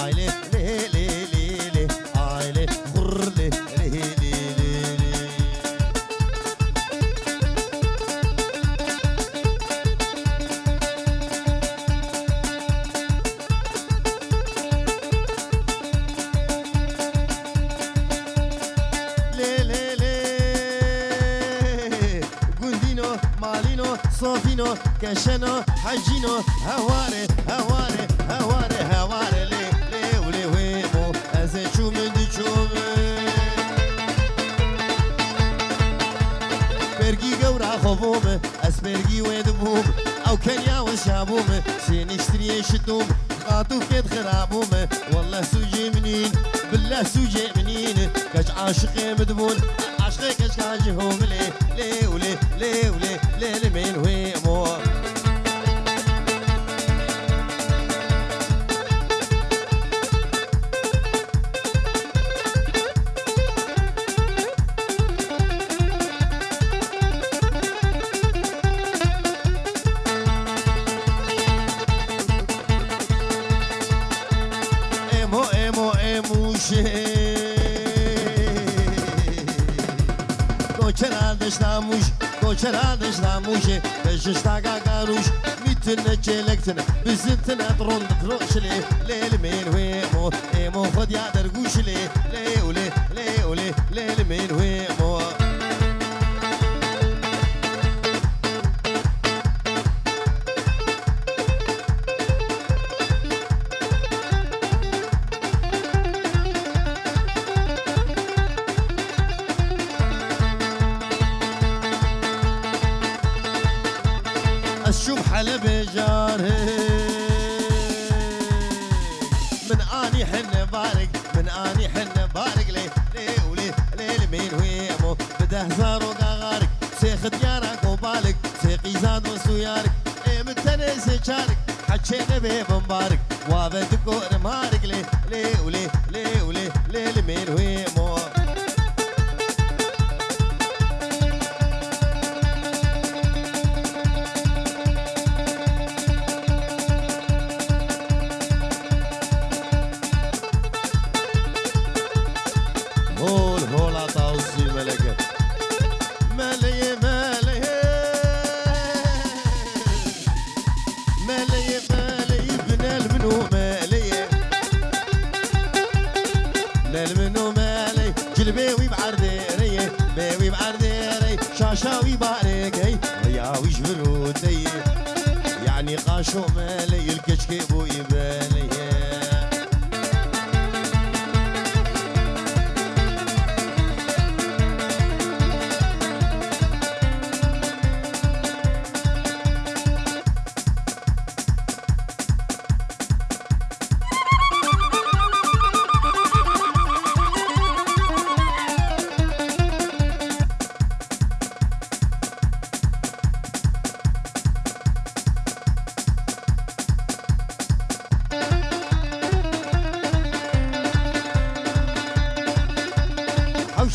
عيلي لي لي لي لي عيلي خر لي لي لي لي صوفينو كشنو حجينو هواري هواري هواري هواري لي لي ولي ويمو ازي شوم دي شوم برقي قورا خفوم اسبرقي ويدبوم او كنيا وشابوم سينشتري شتوم خاطو كيد خرابوم والله سوجي منين بالله سوجي منين كاش عاشقي مدبون عاشقي كاش كاجهم لي لي ولي لي ولي لي من ويمو ايمو ايمو ايمو شي کوچرا دشتاموش کوچرا دشتاموش دشتا گاروش میتن چلکتن بزنتن درون دروش لی لیل من ویمو ایمو خود یا درگوش لی لی ولی لی ولی لیل من ویمو شوف حلب جاره من اني حن بارك من اني حن بارك لي لي ولي لي مين ويمو بده زارو غارك سيخ ديارك وبالك سيقي زاد وسويارك اي متنس شارك حكينا به مبارك وابدكو مارك لي لي ولي لي ولي لي مين ويمو هولا طاوسي ملكة مالي مالي مالي مالي بن المنو مالي للمنو مالي جلبيوي بعرديري بيوي بعرديري شاشاوي باركي وياوي جبلوتي يعني قاشو مالي الكشكي بو يبالي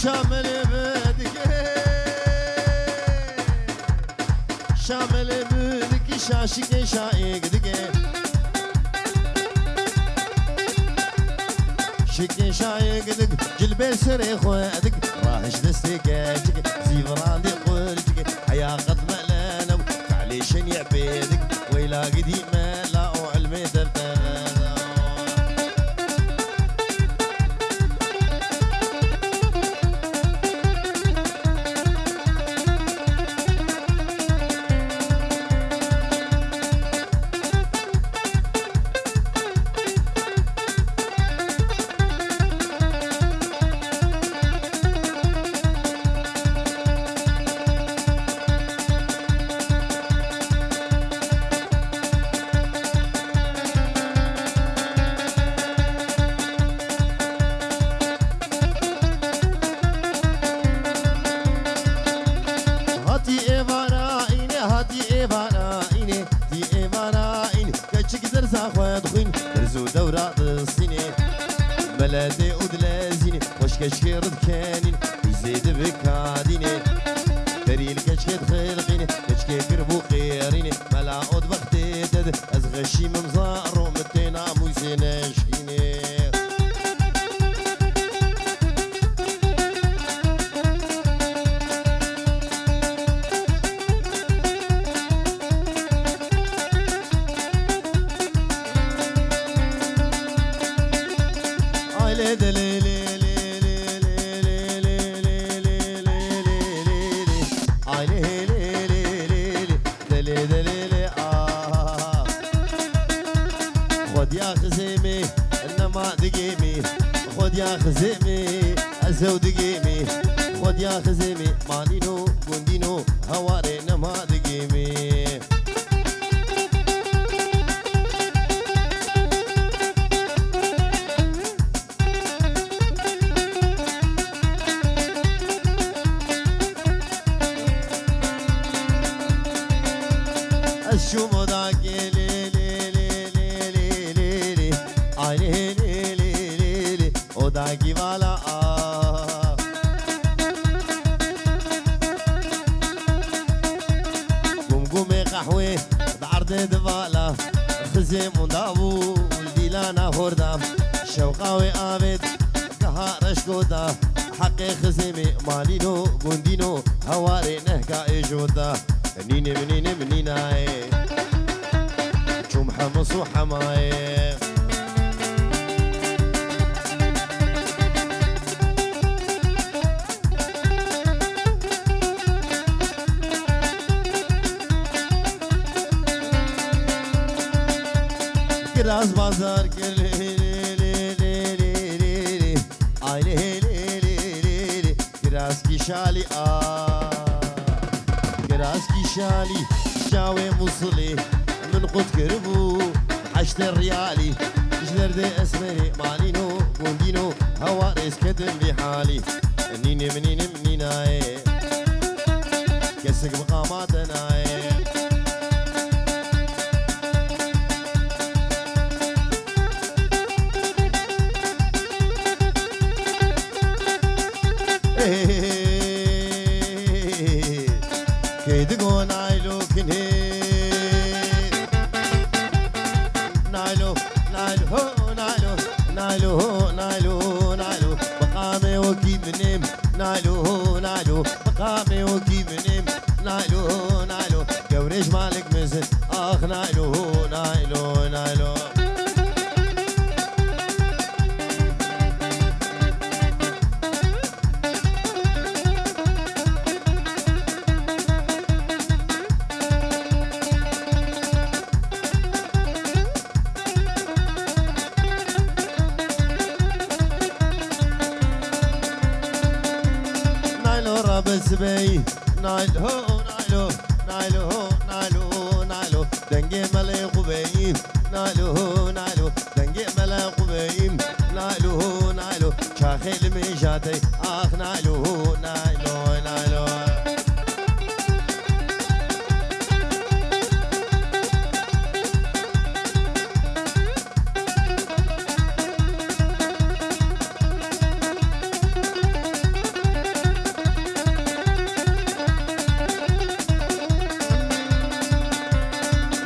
شامل بدك شامل بدك شاشك شايق دك شك شايق دك جلبي سري خوادك راهش دستكاتك زيفران دي قولتك حيا قد ملانو فعلي شنيع بيدك ويلا قديمة لا علمي درتنا دورة الصيني بلدي ودلازيني وش كشير كانين يزيد بكاديني دري الكشكي خلقيني كشكي كربو خيريني ملا عود بختي دد ازغشي ممزار ومتينا موسينا شيني خد يا خزيمي انما دقيمي خد يا خزيمي ازود دقيمي خد يا خزيمي مالينو قندينو هواري نما دقيمي الشومو داكي لي لي لي لي لي لي لي آي لي لي لي لي لي او داكي والا قمقمي قحوي بعرض دفالا خزيم ودابو والديلانا هوردام شوقاوي آبد كهارش كودا حقي خزيمي مالينو قندينو هواري نهكا إجودا منيني منيني منيناي شوم حمص وحماي كراس بازار كلي لي لي لي لي لي اي لي لي لي لي كراس كيشالي كراسكي شالي شاوي مصلي من قد كربو عشت الريالي جلر دي اسمري مالينو قندينو هواريس كدم بحالي منيني منيني منيناي كسك بقاماتناي كيدقو نايلو كنهي نايلو نايلو هو نايلو نايلو هو نايلو نايلو مقامي وكيب نيم نايلو نايلو مقامي وكيب نيم نايلو نايلو قوريش مالك مزن اخ نايلو نايلو نايلو بسبي نايل هو نايلو نايلو هو نايلو نايلو دنجي ملي قبيم نايلو نايلو دنجي ملي قبيم نايلو نايلو شاخيل ميجاتي اخ نايلو نايلو نايلو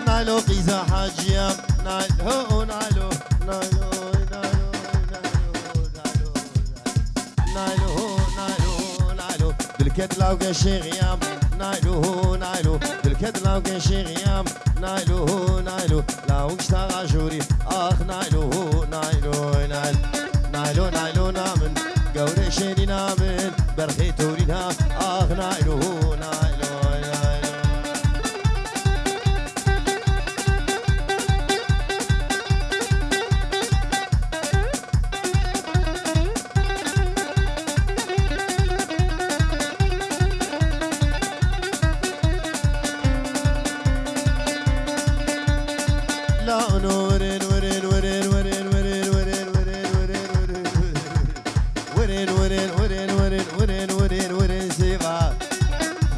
نايلو قيزا حاجيام نايلو نايلو نايلو نايلو نايلو نايلو بالكد لاوقا شيغيام نايلو نايلو بالكد لاوقا شيغيام نايلو نايلو لاوقش تاغاجوري اخ نايلو نايلو نايلو نايلو نايلو نامن قوري شيني نامن برخي تورينا اخ نايلو نايلو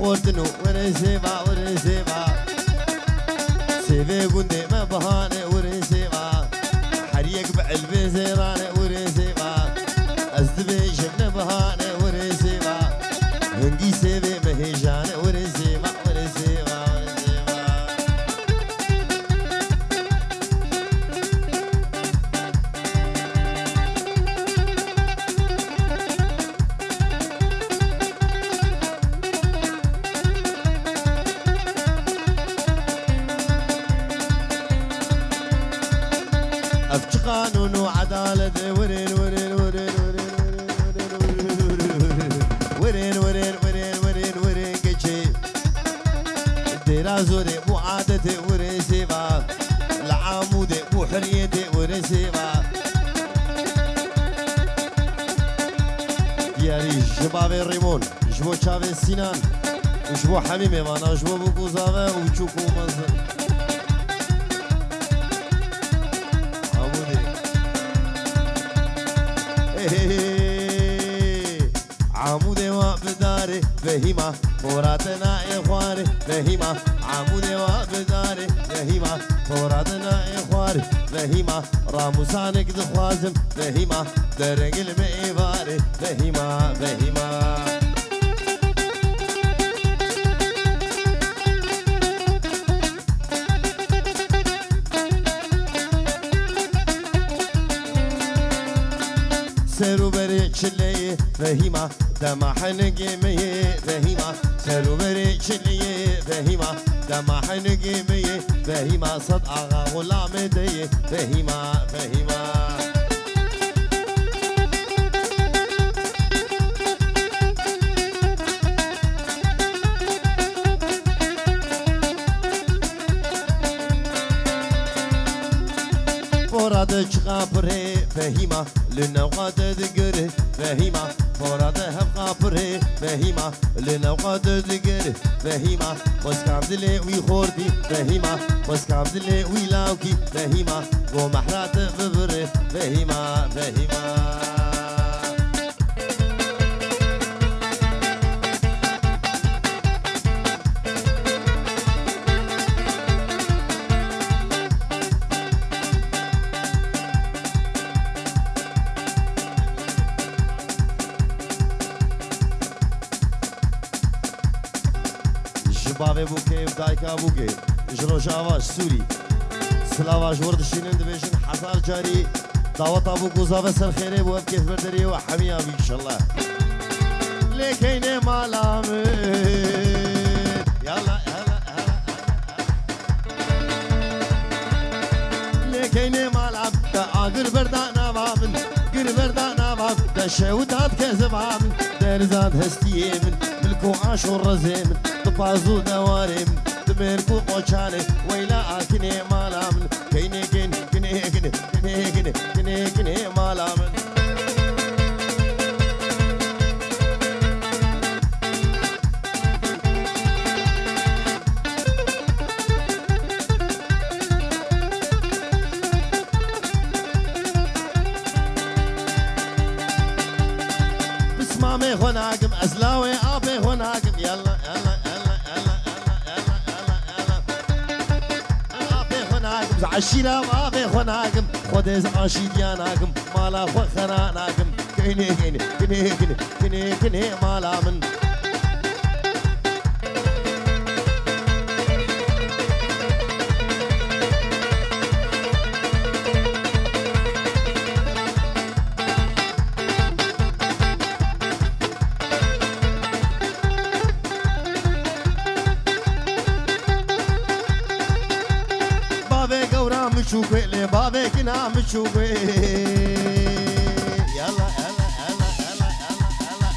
ورتنو ورنسيبا ورنسيبا سيفي قندي ما بهاني ورنسيبا حريق بعلبي زيراني ورنسيبا أزدبي شبن بهاني ورنسيبا هنجي سيفي مهيجاني ورنسيبا ورنسيبا قانون وعدالة ورين ورين ورين ورين ورين ورين ورين ورين كيتشي درازوري مو عادتي ورين سيبا العمودي مو حريتي ورين سيبا دياري جبابي ريمون جبو تشافي سينان وجبو حميمي وانا جبو بوكو زافا وتشوكو مزن عمودي عمودي وابداري فهيمة مراتنا إخواني فهيمة عمودي وابداري فهيمة مراتنا إخواني فهيمة راموسانك دخوازم فهيمة درنقل مئيباري فهيمة فهيمة سرو بري چلي فهيمة دما حنقي مي فهيمة سرو بري چلي فهيمة دما حنقي مي فهيمة صد آغا غلام دي فهيمة فهيمة مراد چقابره فهيمة لنوقات دقره فهيمة مراد هفقابره فهيمة لنوقات دقره فهيمة وسكام دلي ويخوردي فهيمة وسكام دلي ويلاوكي فهيمة ومحرات ببره فهيمة فهيمة باوی بوکی و دایکا بوکی جروش آواش سوری سلاواش وردشینن دبیشن حزار جاری دعوت ابو گوزاوه سر خیره بو اب کیف بردری و حمی آبی انشالله لیکینه مالامه یالا لیکینه مالام دا آگر بردانا بامن گر بردانا بام دا شهودات کذبامن درزاد هستیه من ملکو عاشور رزیمن بازو دوارم دمركو قوشاني ويلا كني مالامن كيني كني كني كني كني كني كني كني مالامن بسمامي هناكم أزلاوي أبي هناكم يلا يلا عشيرة ما بيخوناكم خدز عشيدياناكم مالا خناناكم كيني كيني كيني كيني كيني كيني مالا من مشوقي لي بابك نام مشوقي يلا يلا يلا يلا يلا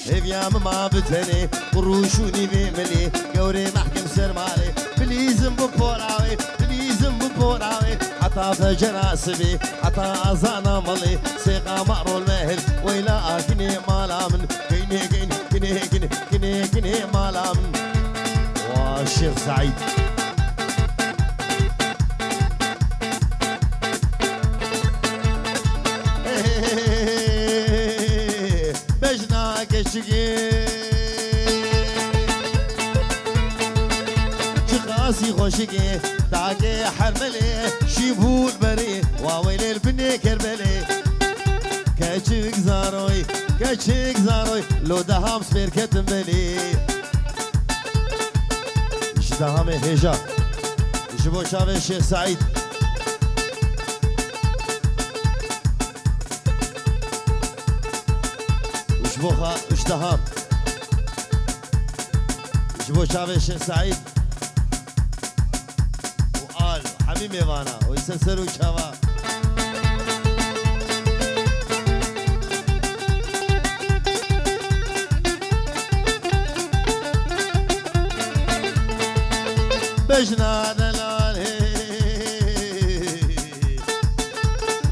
يلا هبيام ما بتني قروشوني بملي قوري محكم سرمالي بليزم ببوراوي بليزم ببوراوي حتى فجر اسبي حتى اذانا ملي سيقا مقرو المهل ويلا كني مالا من كيني كيني كيني كيني كيني كيني مالا من والشيخ سعيد جخاسي خوشقي داقي حرملي شيبول بري واويل البني كربلي كاتشيك زاروي لو دهام سبير كتم بلي ايش دهام هيجا جبو شافي الشيخ سعيد بوخا اشتهاب جبو شافي الشيخ سعيد وقال حميمي وانا ويسلسلوا شافا بجنا دلالي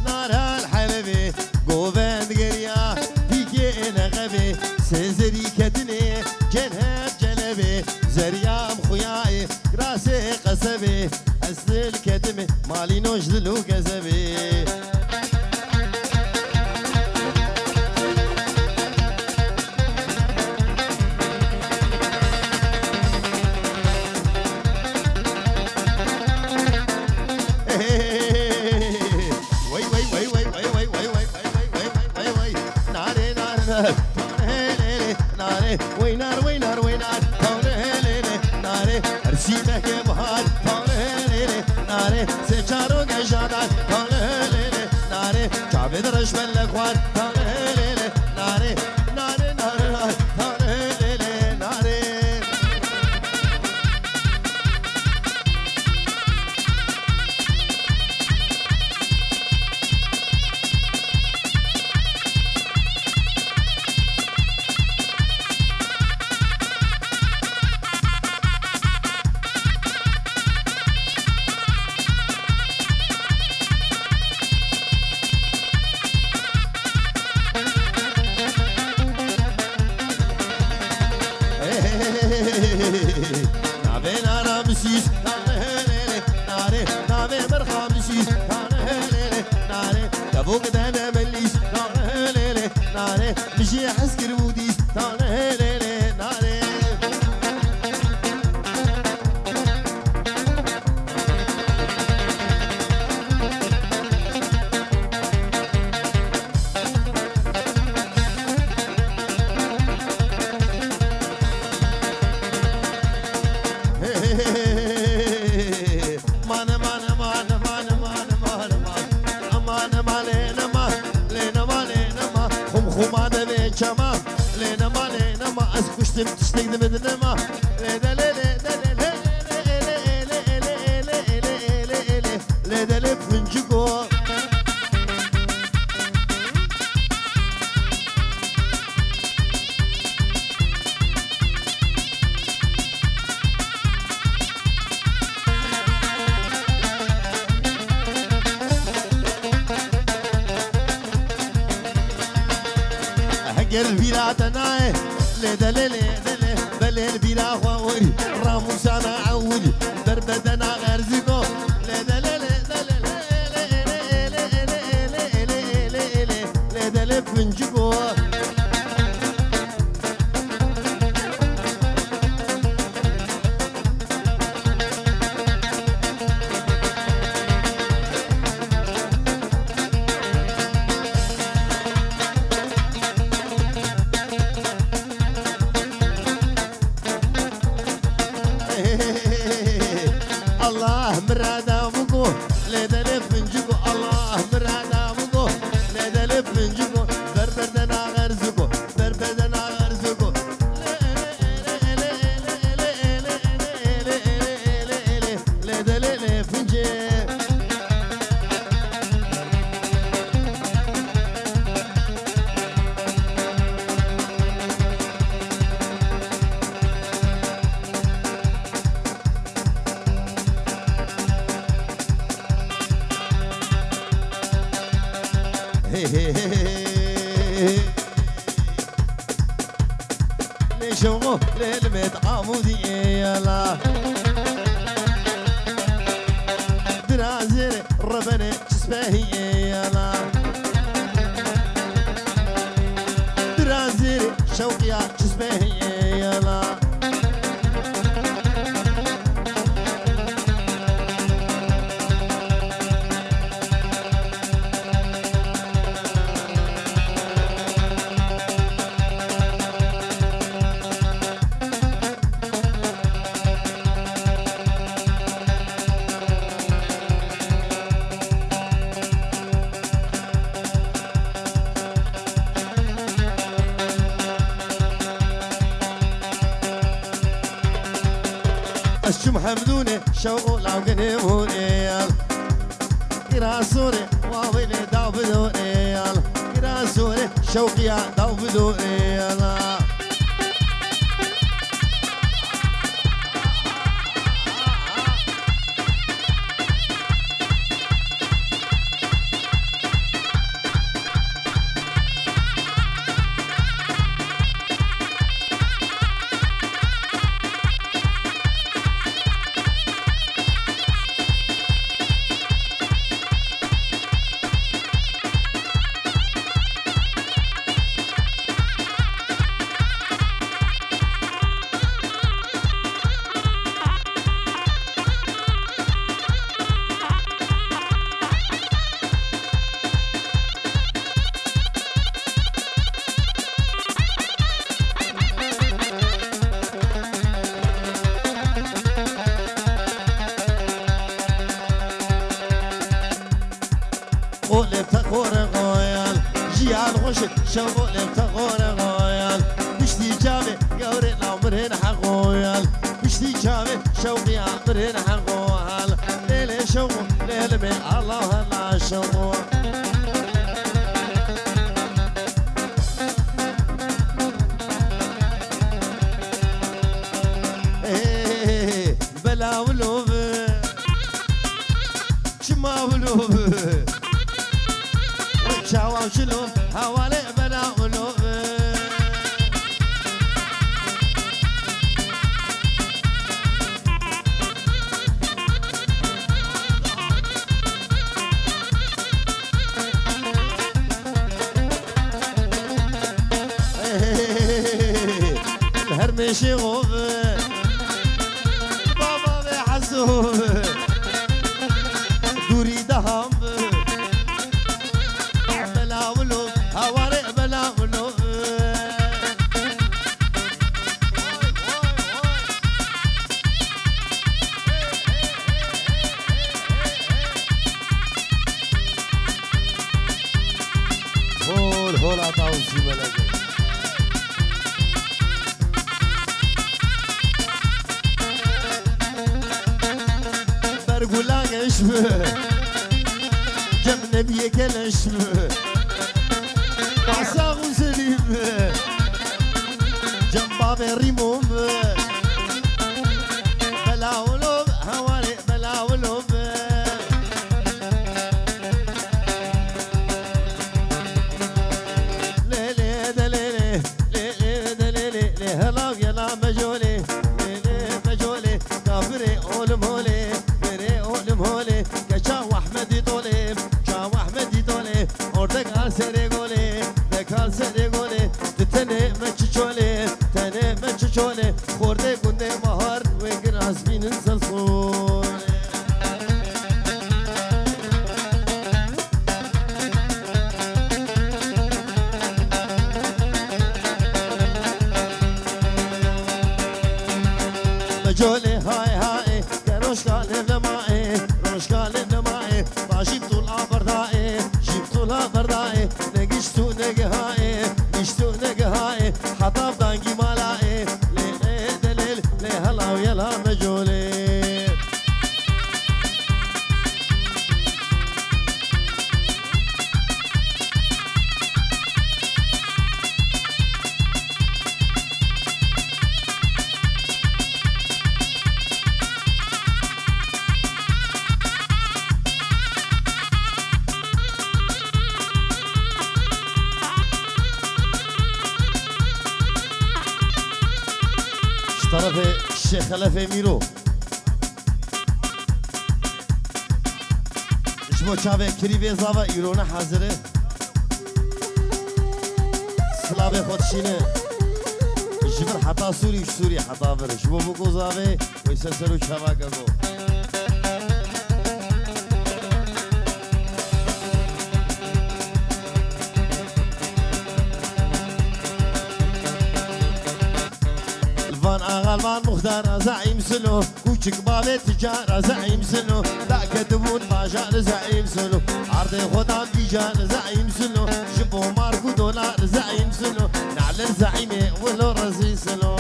نار الحلبي قوبان قريا ديكي نغبي سنزري كدني جنهب جلبي زريام خوياي راسي قصبي أسل الكدمي مالي نوجدلو كذبي وينار وينار وينار هوني ناري رسيمك بهار هوني ناري سيشارو قجادات هوني ناري تعبد رش بالكوان هوني ناري ناري ناري هوني ناري نابي نارا مسيس ناري نابي مرخا مسيس ناري دابوك دانا مليس ناري مشي حسكر بوديس ناري كشتم تشتاق دمدنا ما لا لا لا لا لا لا فنجكو حقر البيرة تناي ليدا ليلي بلي البيرة خواوري راموس أنا عودي بربدنا غرزكو ليدا ليلي ليدا ليلي فنجكو الله مرادا بقو ليدا لفنجكو الله مرادا بقو ليدا لفنجكو بربدنا غرزكو بربدنا غرزكو ليدا لفنجي ليشوغو للميت عمودي يلا درازير ربنا تسباهي يلا درازير شوقيا تسباهي يلا الشم حمدوني شوقو لاوقني موني كراسوني واويني داوبدوني كراسوني شوقيا داوبدوني تقور غويال جيان خوشك شغول تقور غويال بشتي جامي قوري العمرين حقويال بشتي جامي شوقي عمرين حقويال ليلي شوق ليلي من الله الله شوق بلا ولوب شما ولوب وشاوا وشلوب حوالي بلا ولوب الهرمشي غوب دوري دهم بلا ولو هواري بلا ولو هول عطاوزي بلاجي برقولا يشبه جم نبيك الاشبه عصاغ وسليم جم باب الريموم بلا ولوب هوالي بلا ولوب ليلي دليلي ليلي دليلي هلا يلا مجولي ليلي مجولي كافري اولمولي هولي كشاو احمدي طولي شاو احمدي طولي اوردك سري قولي دك سري قولي تتني مچچولي تني مچچولي خورده كنده مهار وگراس بين الصلصول مجولي هاي هاي كروش قال لماي روشكال نماي جبتو الابرداي جبتو الابرداي نجشتو نجهاي نجشتو نجهاي حطب دانجي مالاي ليلي دليل لي هلا ويلا مجولي طرف الشيخ خلفي ميرو شبو شابه كريبي زاوة ايرونا حاضره سلابه خودشينه جبر حتا سوري سوري حتا بر شبو بگو زاوه ويسسرو شابه گو غلبان مختار زعيم سلو كوشك بابي تجار زعيم سلو لا كتبون باجار زعيم سلو عرض خدام بيجار زعيم سلو جبو ماركو دولار زعيم سلو نعلن زعيمي ولو رزي سلو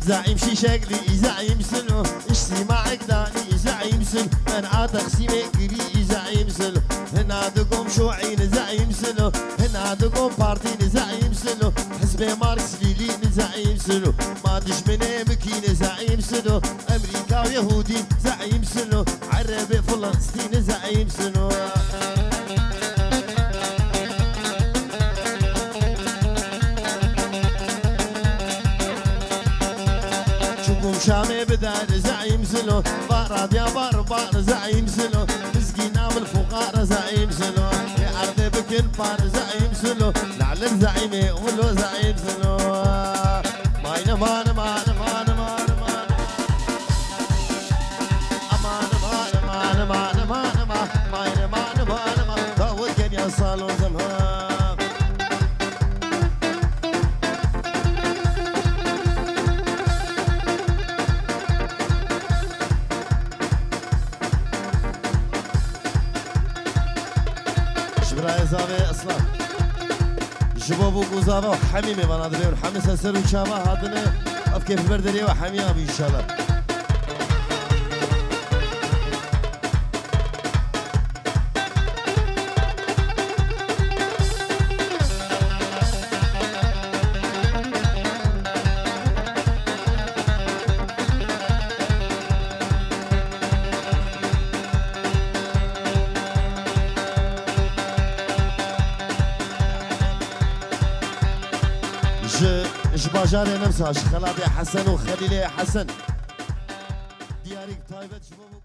زعيم شي شكلي زعيم سلو اشتي معك داني زعيم سلو من عاد خسيمي قري زعيم سلو هنا دقوم شوعين زعيم سلو هنا دقوم بارتين زعيم سلو حزب ماركس ليلين زعيم سلو ما دشمني مكين زعيم سلو امريكا ويهودي زعيم سلو عربي فلسطين زعيم سلو شامي بدار زعيم سلو بارد يا بار زعيم سلو مسكينة بالفقراء زعيم سلو يعرض بكل بار زعيم سلو نعلن زعيمي ولو زعيم سلو ماين مان مان مان مان مان امان مان مان مان مان مان مان مان مان داود كان يا صالون زمها شبراء زاوية أصلا جبابو قوزابا وحميمي بنادري ونحمي سلسل وشابا هادنا أفكيف بردري وحمي أبي إن شاء الله باجاري نمسا شخلاتي حسن وخليلي حسن دياريك طيبة شباب